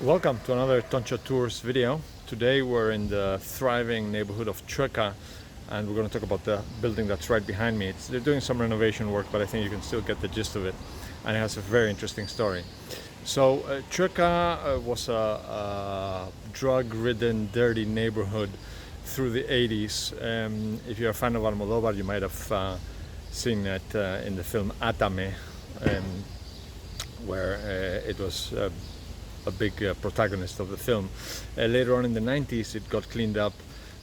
Welcome to another Toncha Tours video. Today we're in the thriving neighborhood of Chueca, and we're going to talk about the building that's right behind me. They're doing some renovation work, but I think you can still get the gist of it, and it has a very interesting story. So Chueca was a drug-ridden, dirty neighborhood through the 80s. If you're a fan of Almodovar, you might have seen it in the film Atame, where it was a big protagonist of the film. Later on in the 90s it got cleaned up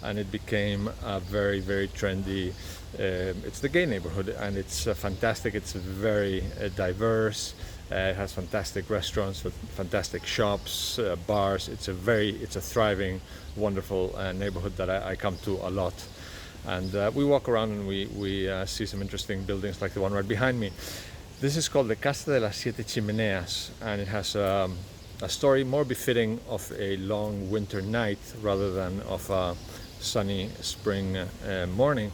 and it became a very, very trendy, it's the gay neighborhood, and it's fantastic. It's very diverse. It has fantastic restaurants with fantastic shops, bars. It's a thriving, wonderful neighborhood that I come to a lot. And we walk around and we see some interesting buildings like the one right behind me. This is called the Casa, siete chimeneas, and it has a story more befitting of a long winter night rather than of a sunny spring morning.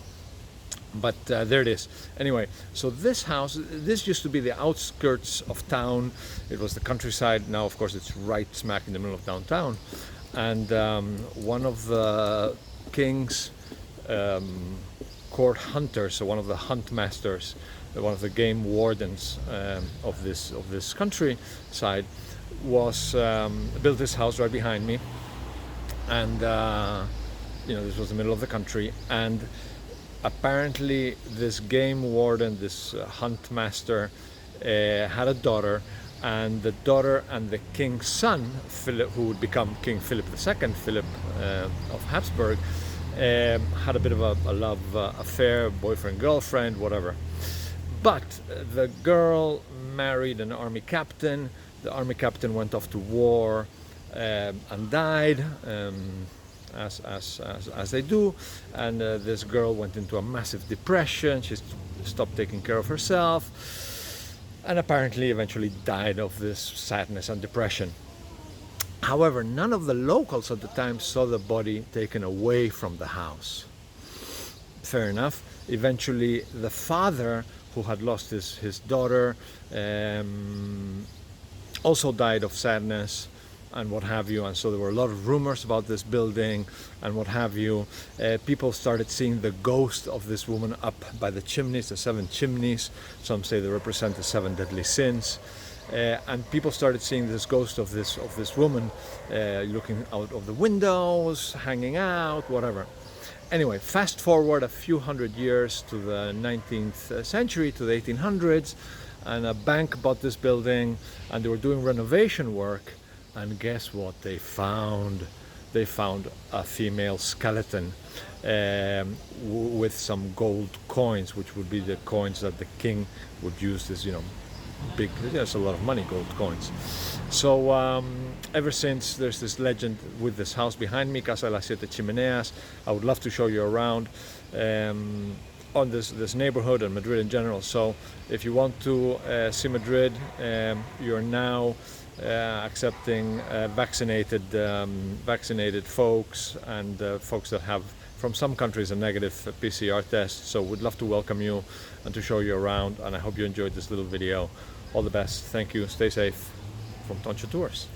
But there it is. Anyway, so this house, this used to be the outskirts of town. It was the countryside. Now, of course, it's right smack in the middle of downtown. And one of the king's court hunters, so one of the hunt masters, one of the game wardens of this countryside, was built this house right behind me. And this was the middle of the country, and apparently this game warden, this hunt master, had a daughter, and the daughter and the king's son, Philip, who would become King Philip II, Philip of Habsburg, had a bit of a love affair, boyfriend, girlfriend, whatever. But the girl married an army captain. The army captain went off to war and died, as they do. And this girl went into a massive depression. She stopped taking care of herself, and apparently eventually died of this sadness and depression. However, none of the locals at the time saw the body taken away from the house. Fair enough. Eventually, the father, who had lost his daughter, also died of sadness and what have you, and so there were a lot of rumors about this building and what have you. People started seeing the ghost of this woman up by the chimneys, the 7 chimneys. Some say they represent the 7 deadly sins. And people started seeing this ghost of this woman looking out of the windows, hanging out, whatever. Anyway, fast forward a few hundred years to the 19th century, to the 1800s, and a bank bought this building, and they were doing renovation work, and guess what they found? They found a female skeleton with some gold coins, which would be the coins that the king would use. This, big, there's a lot of money, gold coins. So ever since, there's this legend with this house behind me, Casa, siete chimeneas. I would love to show you around on this neighborhood and Madrid in general. So if you want to see Madrid, you're now accepting vaccinated folks and folks that have, from some countries, a negative PCR test. So we'd love to welcome you and to show you around, and I hope you enjoyed this little video. All the best. Thank you. Stay safe from Toncha Tours.